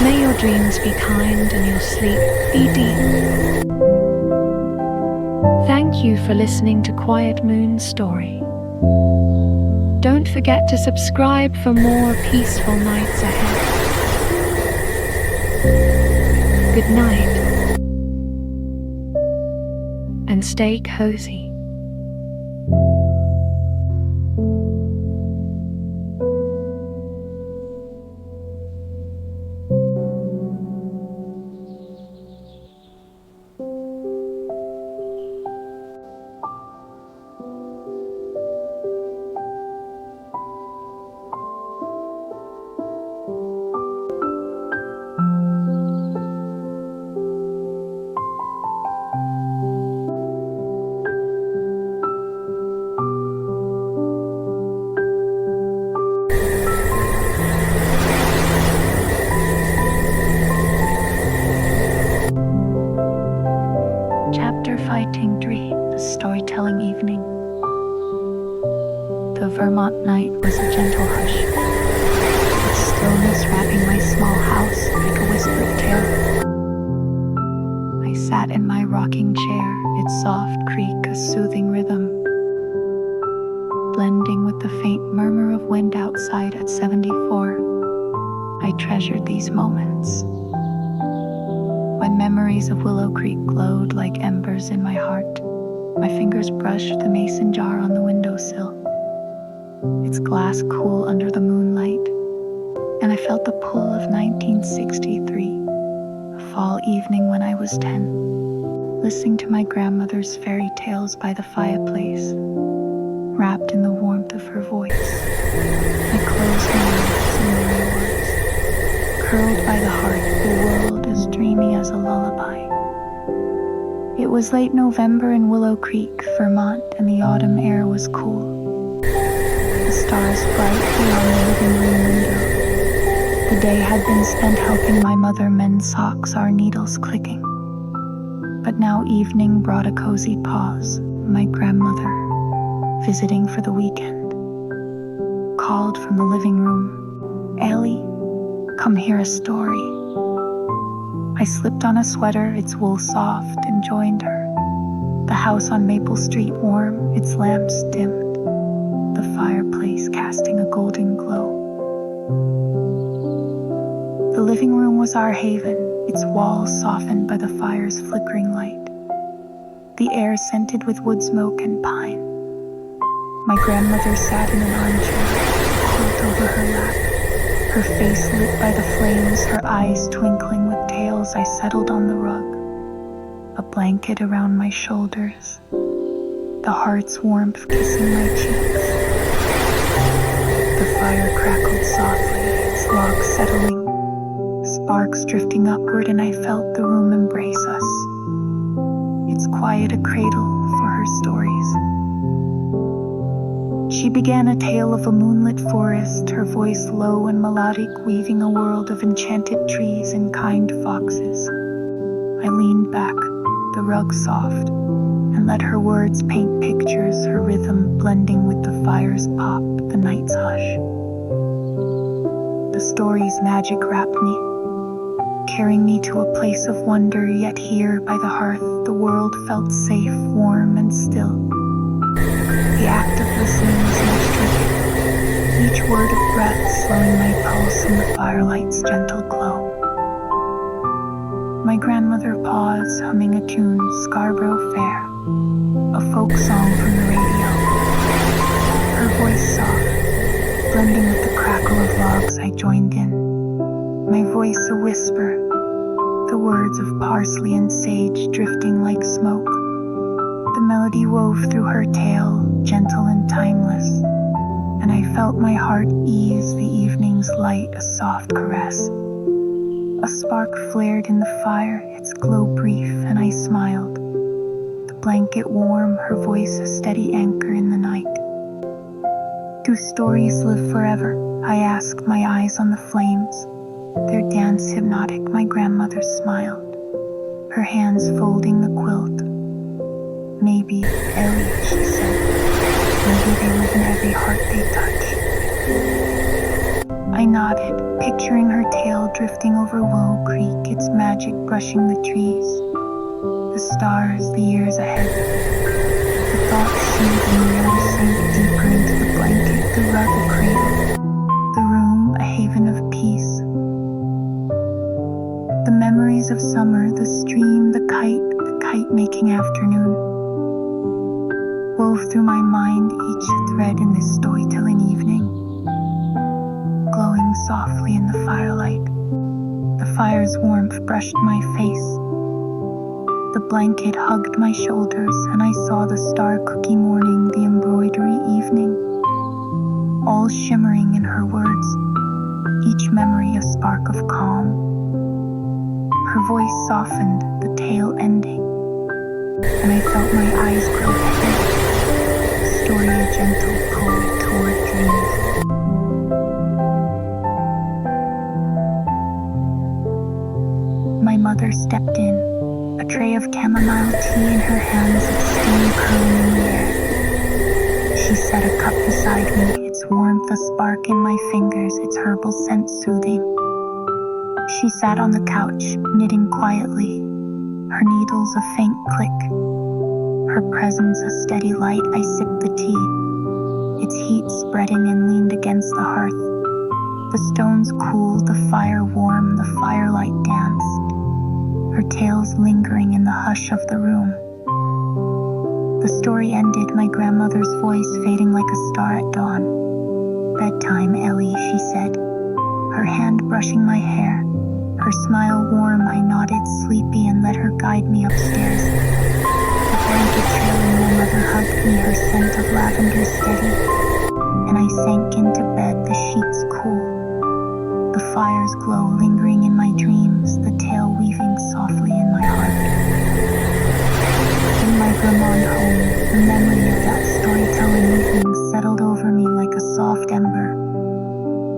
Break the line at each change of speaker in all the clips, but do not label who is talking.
May your dreams be kind and your sleep be deep. Thank you for listening to Quiet Moon's story. Don't forget to subscribe for more peaceful nights ahead. Good night, and stay cozy. Fighting Tree, the storytelling evening. The Vermont night was a gentle hush, with stillness wrapping my small house like a whispered tale. I sat in my rocking chair, its soft creak a soothing rhythm, blending with the faint murmur of wind outside at 74. I treasured these moments, when memories of Willow Creek glowed like embers in my heart. My fingers brushed the mason jar on the windowsill, its glass cool under the moonlight, and I felt the pull of 1963, a fall evening when I was 10, listening to my grandmother's fairy tales by the fireplace, wrapped in the warmth of her voice. I closed my eyes and there I was, curled by the heart, the world as dreamy as a lullaby. It was late November in Willow Creek, Vermont, and the autumn air was cool. The stars bright beyond the living room window. The day had been spent helping my mother mend socks, our needles clicking. But now evening brought a cozy pause. My grandmother, visiting for the weekend, called from the living room, "Ellie, come hear a story." I slipped on a sweater, its wool soft, and joined her. The house on Maple Street warm, its lamps dimmed, the fireplace casting a golden glow. The living room was our haven, its walls softened by the fire's flickering light, the air scented with wood smoke and pine. My grandmother sat in an armchair, a quilt over her lap, her face lit by the flames, her eyes twinkling with tales. I settled on the rug, a blanket around my shoulders, the heart's warmth kissing my cheeks. The fire crackled softly, its logs settling, sparks drifting upward, and I felt the room embrace us, its quiet a cradle for her stories. She began a tale of a moonlit forest, her voice low and melodic, weaving a world of enchanted trees and kind foxes. I leaned back, the rug soft, and let her words paint pictures, her rhythm blending with the fire's pop, the night's hush. The story's magic wrapped me, carrying me to a place of wonder, yet here by the hearth the world felt safe, warm, and still. The act of listening was much tricky, each word of breath slowing my pulse in the firelight's gentle glow. My grandmother paused, humming a tune, Scarborough Fair, a folk song from the radio. Her voice soft, blending with the crackle of logs, I joined in, my voice a whisper, the words of parsley and sage drifting like smoke. The melody wove through her tale, gentle and timeless, and I felt my heart ease, the evening's light a soft caress. A spark flared in the fire, its glow brief, and I smiled. The blanket warm, her voice a steady anchor in the night. Do stories live forever? I asked, my eyes on the flames, their dance hypnotic. My grandmother smiled, her hands folding the quilt. Maybe, Ellie, she said, maybe they live in every heart they touch. I I nodded, picturing her tail drifting over Willow Creek, its magic brushing the trees, the stars, the years ahead. The thought soothed me and I sank deeper into the blanket, the rug a cradle, the room a haven of peace. The memories of summer, the stream, the kite-making afternoon, wove through my mind, each thread in this storytelling evening, glowing softly in the firelight. The fire's warmth brushed my face. The blanket hugged my shoulders, and I saw the star cookie morning, the embroidery evening, all shimmering in her words, each memory a spark of calm. Her voice softened, the tale ending, and I felt my eyes grow heavy, the story a gentle pull toward dreams. My mother stepped in, a tray of chamomile tea in her hands, its steam curling in the air. She set a cup beside me, its warmth a spark in my fingers, its herbal scent soothing. She sat on the couch, knitting quietly, her needles a faint click, her presence a steady light. I sipped the tea, its heat spreading, and leaned against the hearth. The stones cooled, the fire warm, the firelight danced, her tales lingering in the hush of the room. The story ended, my grandmother's voice fading like a star at dawn. "Bedtime, Ellie," she said, her hand brushing my hair, her smile warm. I nodded, sleepy, and let her guide me upstairs. The blanket trailing, my mother hugged me, her scent of lavender steady, and I sank into bed, the sheets cool, the fire's glow lingering in my dreams, the tale weaving softly in my heart. In my Vermont home, the memory of that storytelling evening settled over me like a soft ember.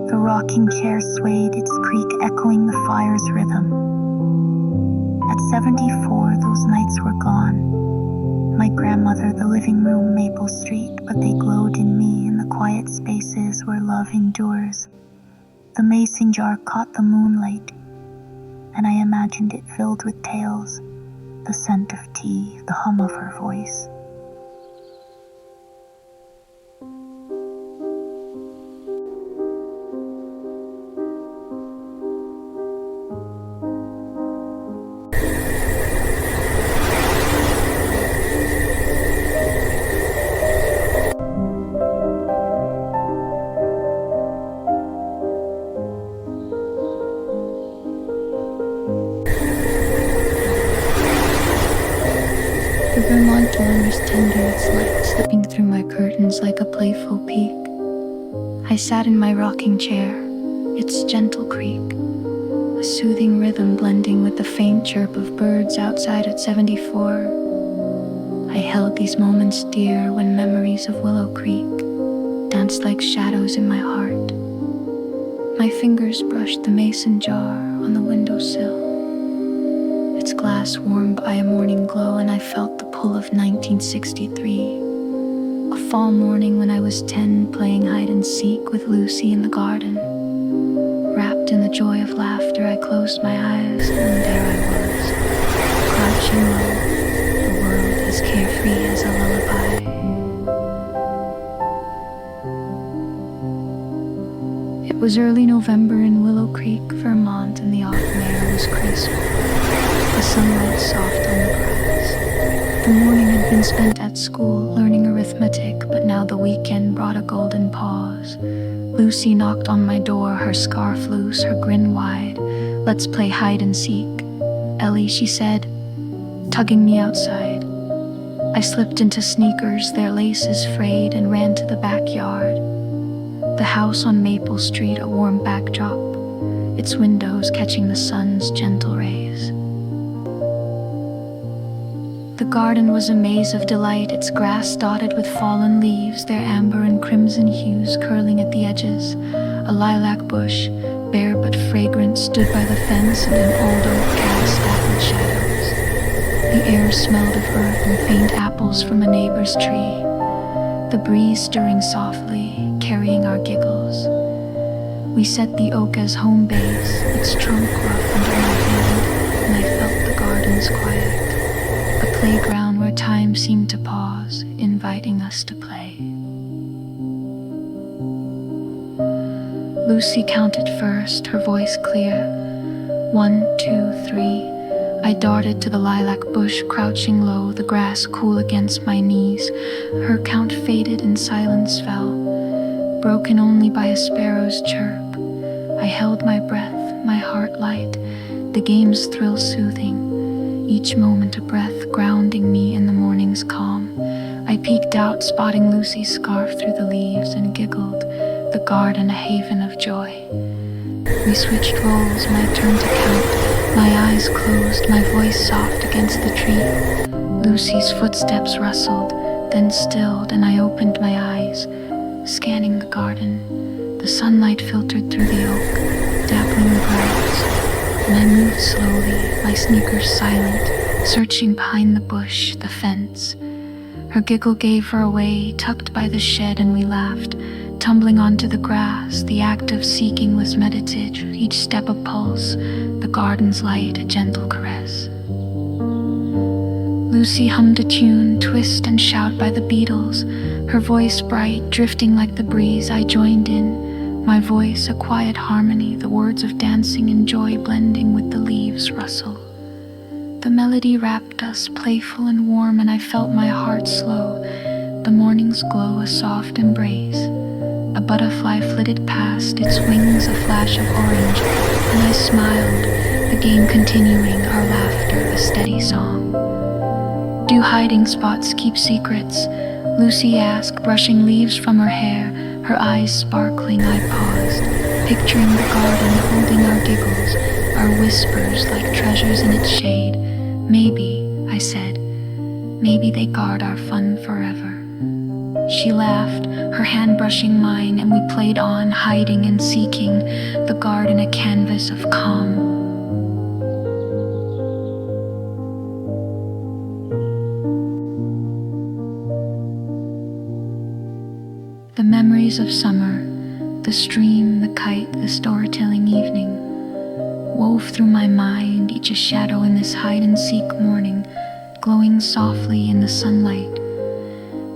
The rocking chair swayed, its creak echoing the fire's rhythm. At 74, those nights were gone. My grandmother, the living room, Maple Street, but they glowed in me in the quiet spaces where love endures. The mason jar caught the moonlight, and I imagined it filled with tales, the scent of tea, the hum of her voice. The Vermont dawn was tender, its light slipping through my curtains like a playful peek. I sat in my rocking chair, its gentle creak, a soothing rhythm blending with the faint chirp of birds outside at 74. I held these moments dear when memories of Willow Creek danced like shadows in my heart. My fingers brushed the mason jar on the windowsill, its glass warmed by a morning glow, and I felt the pull of 1963. A fall morning when I was 10, playing hide and seek with Lucy in the garden. Wrapped in the joy of laughter, I closed my eyes, and there I was, crouching low, the world as carefree as a lullaby. It was early November in Willow Creek, Vermont, and the autumn air was crisp, the sunlight soft on the grass. The morning had been spent at school, learning arithmetic, but now the weekend brought a golden pause. Lucy knocked on my door, her scarf loose, her grin wide. "Let's play hide and seek, Ellie," she said, tugging me outside. I slipped into sneakers, their laces frayed, and ran to the backyard. The house on Maple Street, a warm backdrop, its windows catching the sun's gentle rays. The garden was a maze of delight, its grass dotted with fallen leaves, their amber and crimson hues curling at the edges. A lilac bush, bare but fragrant, stood by the fence, and an old oak cast dappled shadows. The air smelled of earth and faint apples from a neighbor's tree, the breeze stirring softly, carrying our giggles. We set the oak as home base, its trunk rough under my hand, and I felt the garden's quiet, a playground where time seemed to pause, inviting us to play. Lucy counted first, her voice clear. 1, 2, 3. I darted to the lilac bush, crouching low, the grass cool against my knees. Her count faded and silence fell, broken only by a sparrow's chirp. I held my breath, my heart light, the game's thrill soothing, each moment a breath grounding me in the morning's calm. I peeked out, spotting Lucy's scarf through the leaves, and giggled, the garden a haven of joy. We switched roles, my turn to count, my eyes closed, my voice soft against the tree. Lucy's footsteps rustled, then stilled, and I opened my eyes, scanning the garden. The sunlight filtered through the oak, dappling the grass, and I moved slowly, my sneakers silent, searching behind the bush, the fence. Her giggle gave her away, tucked by the shed, and we laughed, tumbling onto the grass. The act of seeking was meditative, each step a pulse, the garden's light a gentle caress. Lucy hummed a tune, twist and shout by the beetles, her voice bright, drifting like the breeze. I joined in, my voice a quiet harmony, the words of dancing and joy blending with the leaves' rustle. The melody wrapped us, playful and warm, and I felt my heart slow, the morning's glow a soft embrace. A butterfly flitted past, its wings a flash of orange, and I smiled, the game continuing, our laughter a steady song. Do hiding spots keep secrets? Lucy asked, brushing leaves from her hair, her eyes sparkling. I paused, picturing the garden holding our giggles, our whispers like treasures in its shade. Maybe, I said, maybe they guard our fun forever. She laughed, her hand brushing mine, and we played on, hiding and seeking, the garden a canvas of calm. The memories of summer, the stream, the kite, the storytelling evening, wove through my mind, each a shadow in this hide-and-seek morning, glowing softly in the sunlight.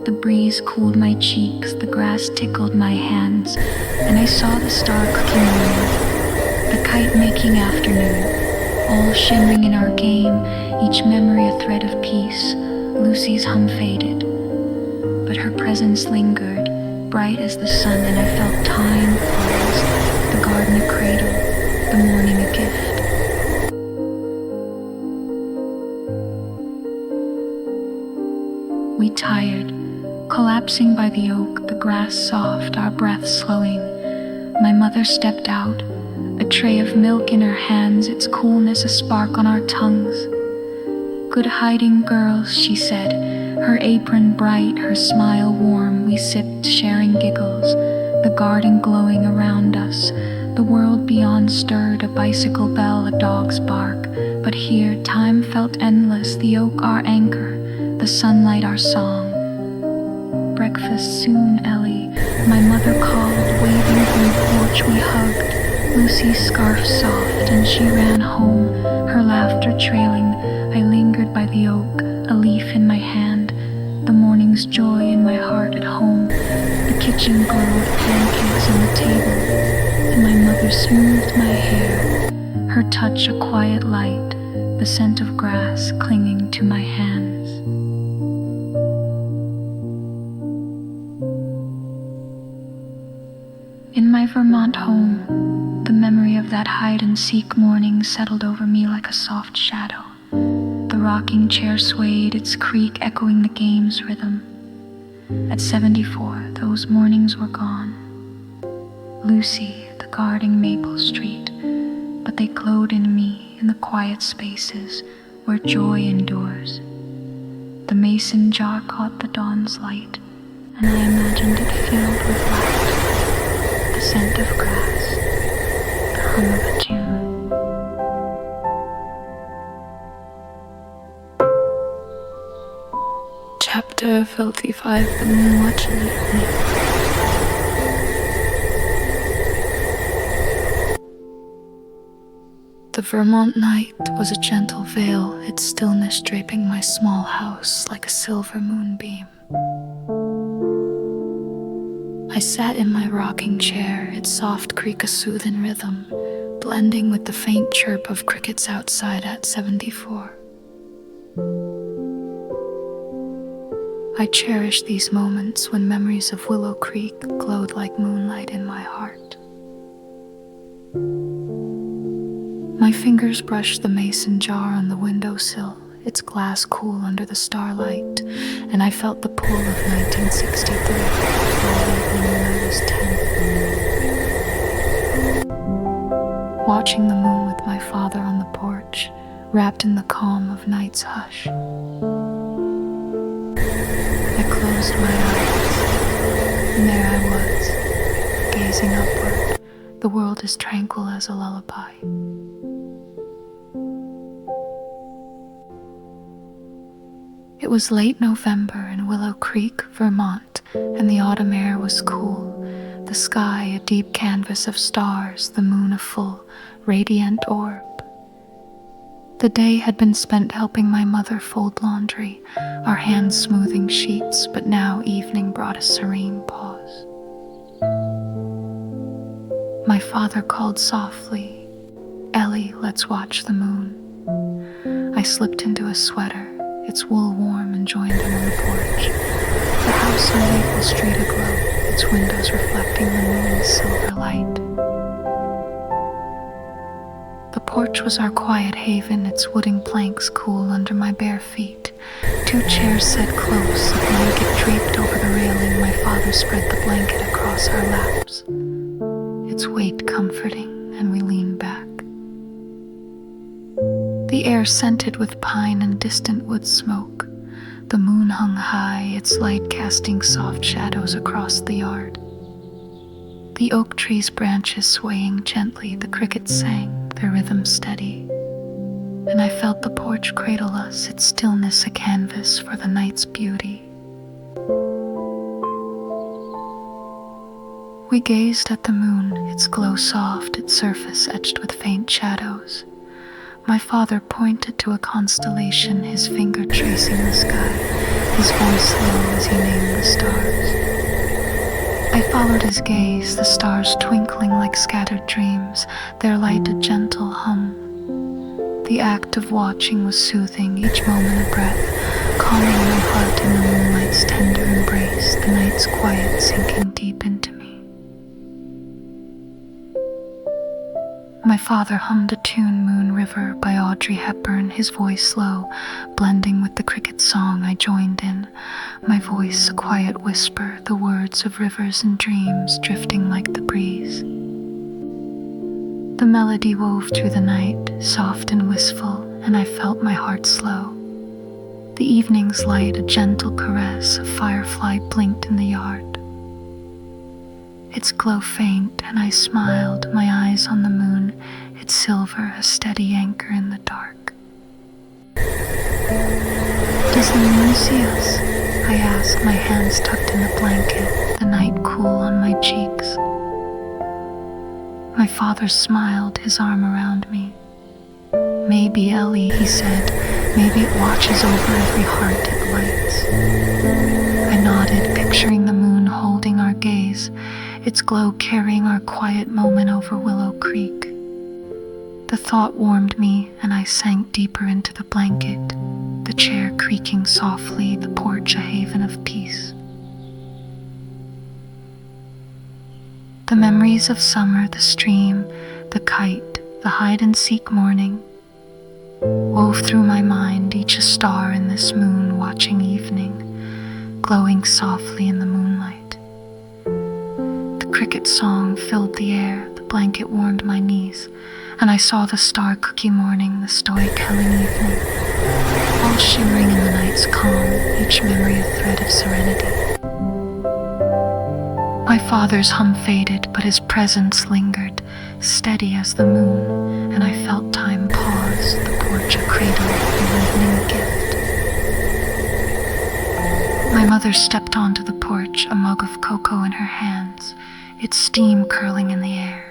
The breeze cooled my cheeks, the grass tickled my hands, and I saw the star cooking morning, the kite-making afternoon, all shimmering in our game, each memory a thread of peace. Lucy's hum faded, but her presence lingered, bright as the sun, and I felt time pause, the garden a cradle, the morning a gift. We tired, collapsing by the oak, the grass soft, our breath slowing. My mother stepped out, a tray of milk in her hands, its coolness a spark on our tongues. Good hiding, girls, she said, her apron bright, her smile warm. We sipped, sharing giggles, the garden glowing around us. The world beyond stirred, a bicycle bell, a dog's bark. But here, time felt endless, the oak our anchor, the sunlight our song. Breakfast soon, Ellie, my mother called, waving from the porch. We hugged, Lucy's scarf soft, and she ran home, her laughter trailing. I lingered by the oak, a leaf in my hand, the morning's joy in my heart at home. The kitchen glowed, pancakes on the table, and my mother smoothed my hair, her touch a quiet light, the scent of grass clinging to my hands. In my Vermont home, the memory of that hide-and-seek morning settled over me like a soft shadow. The rocking chair swayed, its creak echoing the game's rhythm. At 74, those mornings were gone. Lucy, the guarding Maple Street, but they glowed in me in the quiet spaces where joy endures. The mason jar caught the dawn's light, and I imagined it filled with laughter, the scent of grass, the hum of a tune. Chapter 55, The Moon Watches Me. The Vermont night was a gentle veil, its stillness draping my small house like a silver moonbeam. I sat in my rocking chair, its soft creak a soothing rhythm, blending with the faint chirp of crickets outside at 74. I cherish these moments when memories of Willow Creek glowed like moonlight in my heart. My fingers brushed the mason jar on the windowsill, its glass cool under the starlight, and I felt the pull of 1963, the fall evening when I was 10. Watching the moon with my father on the porch, wrapped in the calm of night's hush. I closed my eyes, and there I was, gazing upward, the world as tranquil as a lullaby. It was late November in Willow Creek, Vermont, and the autumn air was cool, the sky a deep canvas of stars, the moon a full, radiant orb. The day had been spent helping my mother fold laundry, our hands smoothing sheets, but now evening brought a serene pause. My father called softly, "Ellie, let's watch the moon." I slipped into a sweater, its wool warm, and joined him on the porch. The house on Maple Street aglow, its windows reflecting the moon's silver light. The porch was our quiet haven, its wooden planks cool under my bare feet. Two chairs set close, a blanket draped over the railing. My father spread the blanket across our laps, its weight comforting, and we leaned back. The air scented with pine and distant wood smoke. The moon hung high, its light casting soft shadows across the yard. The oak tree's branches swaying gently, the crickets sang, their rhythm steady. And I felt the porch cradle us, its stillness a canvas for the night's beauty. We gazed at the moon, its glow soft, its surface etched with faint shadows. My father pointed to a constellation, his finger tracing the sky, his voice low as he named the stars. I followed his gaze, the stars twinkling like scattered dreams, their light a gentle hum. The act of watching was soothing, each moment a breath, calming my heart in the moonlight's tender embrace, the night's quiet sinking deep into me. My father hummed a tune, Moon River by Audrey Hepburn, his voice low, blending with the cricket song. I joined in, my voice a quiet whisper, the words of rivers and dreams drifting like the breeze. The melody wove through the night, soft and wistful, and I felt my heart slow. The evening's light, a gentle caress, a firefly blinked in the yard. Its glow faint, and I smiled, my eyes on the moon, its silver a steady anchor in the dark. "Does the moon see us?" I asked, my hands tucked in the blanket, the night cool on my cheeks. My father smiled, his arm around me. "Maybe, Ellie," he said, "maybe it watches over every heart it lights." I nodded, picturing the moon holding our gaze, its glow carrying our quiet moment over Willow Creek. The thought warmed me, and I sank deeper into the blanket, the chair creaking softly, the porch a haven of peace. The memories of summer, the stream, the kite, the hide-and-seek morning, wove through my mind, each a star in this moon-watching evening, glowing softly in the moonlight. The cricket song filled the air, the blanket warmed my knees, and I saw the star-cookie morning, the stoic Helen evening, all shimmering in the night's calm, each memory a thread of serenity. My father's hum faded, but his presence lingered, steady as the moon, and I felt time pause, the porch a cradle, the evening a gift. My mother stepped onto the porch, a mug of cocoa in her hands, its steam curling in the air.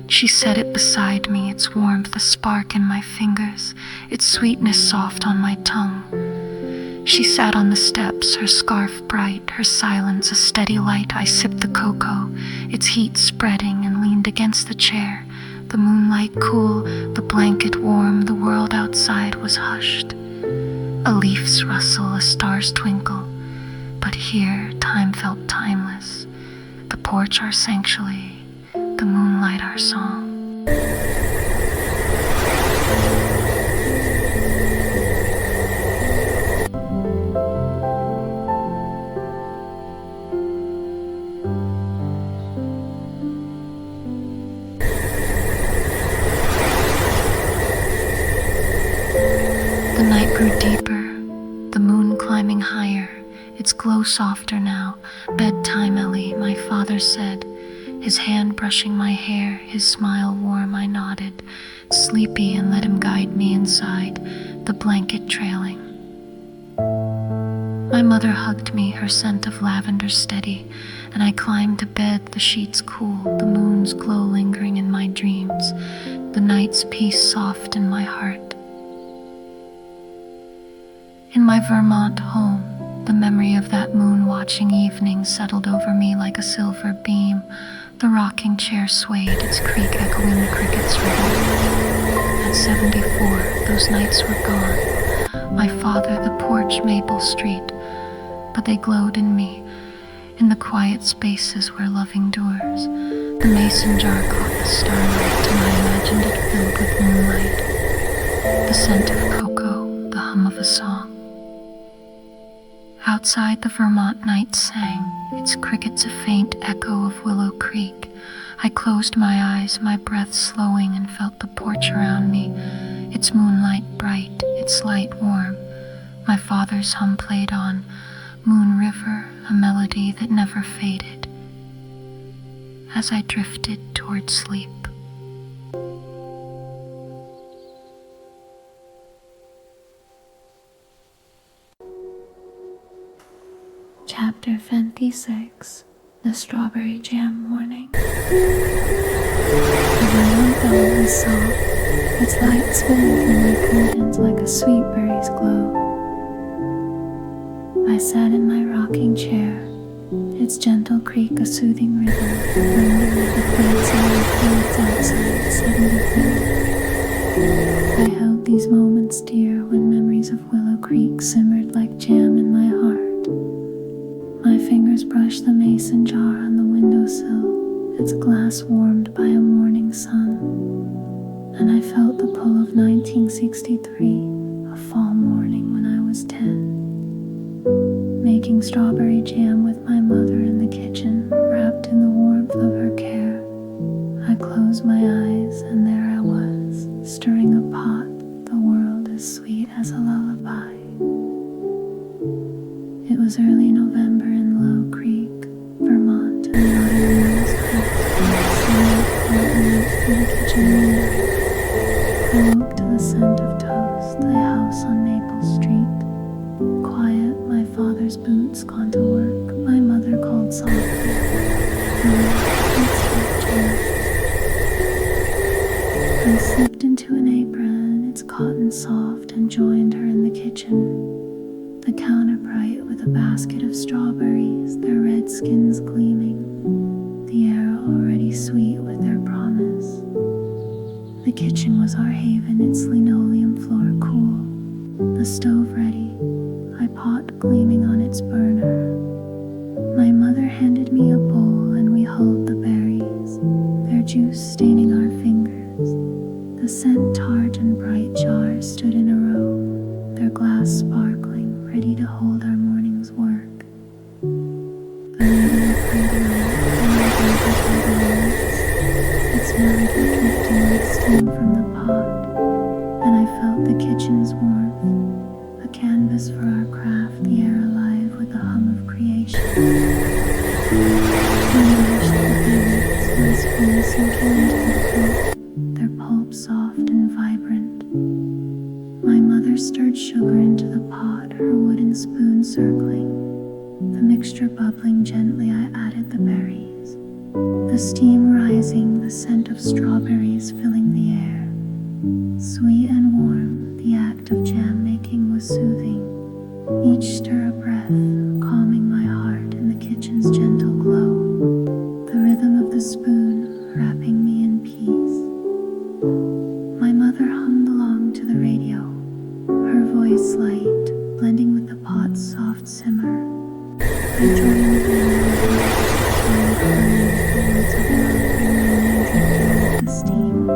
She set it beside me, its warmth a spark in my fingers, its sweetness soft on my tongue. She sat on the steps, her scarf bright, her silence a steady light. I sipped the cocoa, its heat spreading, and leaned against the chair. The moonlight cool, the blanket warm, the world outside was hushed. A leaf's rustle, a star's twinkle, but here time felt timeless. The porch our sanctuary, the moonlight our song. The night grew deeper, the moon climbing higher, its glow softer now. Bedtime, Ellie, my father said, his hand brushing my hair, his smile warm. I nodded, sleepy, and let him guide me inside, the blanket trailing. My mother hugged me, her scent of lavender steady, and I climbed to bed, the sheets cool, the moon's glow lingering in my dreams, the night's peace soft in my heart. In my Vermont home, the memory of that moon-watching evening settled over me like a silver beam. The rocking chair swayed, its creak echoing the cricket's rhythm. At 74, those nights were gone. My father, the porch, Maple Street, but they glowed in me, in the quiet spaces where love endures. The mason jar caught the starlight, and I imagined it filled with moonlight. The scent of cocoa, the hum of a song. Outside, the Vermont night sang, its crickets a faint echo of Willow Creek. I closed my eyes, my breath slowing, and felt the porch around me, its moonlight bright, its light warm. My father's hum played on, Moon River, a melody that never faded, as I drifted toward sleep. Chapter 26, The Strawberry Jam Morning. The Vermont dawn was soft, its light spinning through my curtains like a sweet berry's glow. I sat in my rocking chair, its gentle creak a soothing rhythm, blending with the fancy clouds outside at 74. I held these moments dear when memories of Willow Creek simmered like jam in my heart. My fingers brushed the mason jar on the windowsill, its glass warmed by a morning sun, and I felt the pull of 1963, a fall morning when I was 10, making strawberry jam with my mother in the kitchen, wrapped in the warmth of her care. I closed my eyes, and there I was, stirring a pot, the world as sweet as a lullaby. It was early November in Willow Creek, Vermont, and the autumn wind was crisp, and the sunlight poured in through the kitchen window. I woke to the scent of toast, the house on Maple Street. Quiet, my father's boots gone to work, my mother called softly, "Let's have jam." I slipped into an apron, its cotton soft, and joined her in the kitchen. The counter bright with a basket of strawberries, their red skins gleaming, the air already sweet with their promise. The kitchen was our haven, its linoleum floor cool, the stove ready, a pot gleaming on its burner. My mother handed me a bowl, and we hulled the berries, their juice staining our fingers. The scent tart and bright jars stood in a row, their glass sparkling, ready to hold our morning's work. The radio played on, and I gave it by the lights, its melody drifting like steam from the pot, and I felt the kitchen's warmth, a canvas for our craft, the air alive with the hum of creation. I nourished the berries, my spoon sinking into the fruit, their pulp soft and vibrant. My mother stirred sugar into the pot, her wooden spoon circling. The mixture bubbling gently, I added the berries. The The steam rising, the scent of strawberries filling the air. Sweet and warm, the act of jam making was soothing. Each stir a breath, calming my heart in the kitchen's gentle glow. The rhythm of the spoon, wrapping me in peace. My mother hummed along to the radio, her voice light, blending with the pot's soft simmer. I joined in the steam.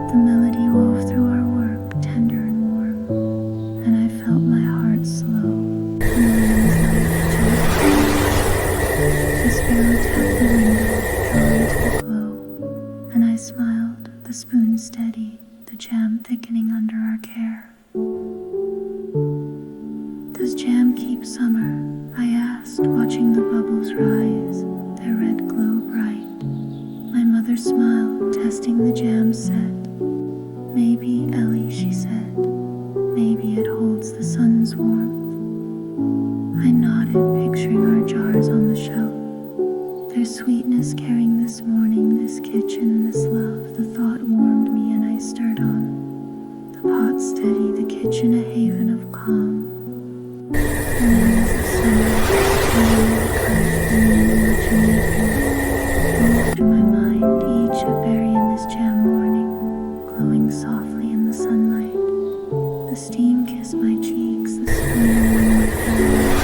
The melody wove through our work, tender and warm, and I felt my heart slow. The sparrow tapped the window, drawn to the glow, and I smiled, the spoon steady, the jam thickening under our care. Does jam keep summer? I asked, watching the bubbles rise, their red glow bright. My mother smiled, testing the jam set. Maybe, Ellie, she said, maybe it holds the sun's warmth. I nodded, picturing our jars on the shelf. Their sweetness carrying this morning, this kitchen, this love. The thought warmed me and I stirred on. The pot steady, the kitchen a haven of calm. The memories of summer, moved through my mind, each a berry in this jam morning, glowing softly in the sunlight. The steam kissed my cheeks, the spoon warmed my fingers,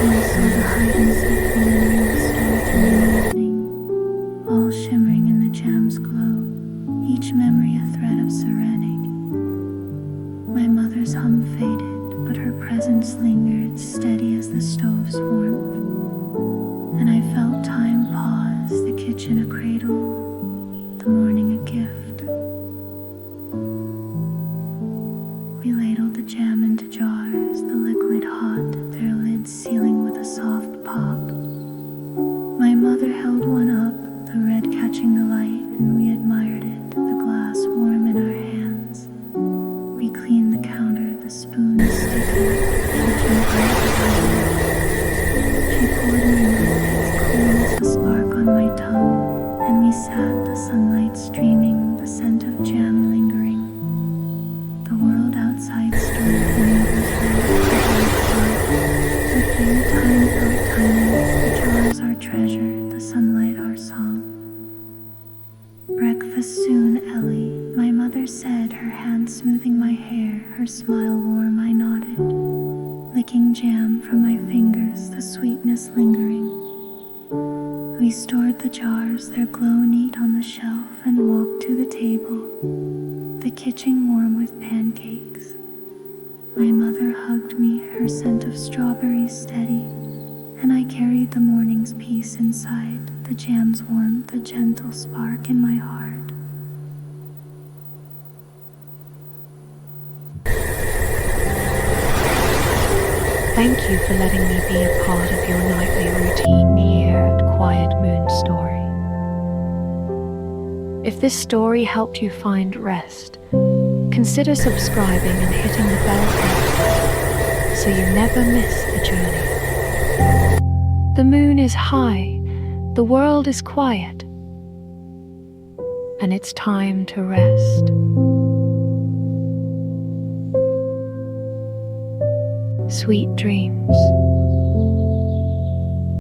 and I saw the hide and seek memory restored to me in the evening, all shimmering in the jam's glow, each memory a thread of serenity. My mother's hum faded, but her presence lingered, steady as the stove's warmth. And I felt time pause, the kitchen a cradle, the morning a gift. We ladled the jam into jars, the liquid hot, their lids sealing with a soft pop. My mother held one up, the red catching the light, and we admired it, the glass warm in our hands. We cleaned the counter, the spoon sticky, kitchen bright with our. She poured me milk, its coolness a spark on my tongue, and we sat, the sunlight streaming, the scent of jam lingering. The world outside stirred, the neighbors heard, but here time felt timeless, the jars our treasure, the sunlight our song. Breakfast soon, Ellie, my mother said, her hand smoothing my hair, her smile warm. I nodded, licking jam from my fingers, the sweetness lingering. We stored the jars, their glow neat on the shelf, and walked to the table, the kitchen warm with pancakes. My mother hugged me, her scent of strawberries steady, and I carried the morning's peace inside, the jam's warmth, the gentle spark in my heart.
Thank you for letting me be a part of your nightly routine here at Quiet Moon Story. If this story helped you find rest, consider subscribing and hitting the bell icon so you never miss the journey. The moon is high, the world is quiet, and it's time to rest. Sweet dreams.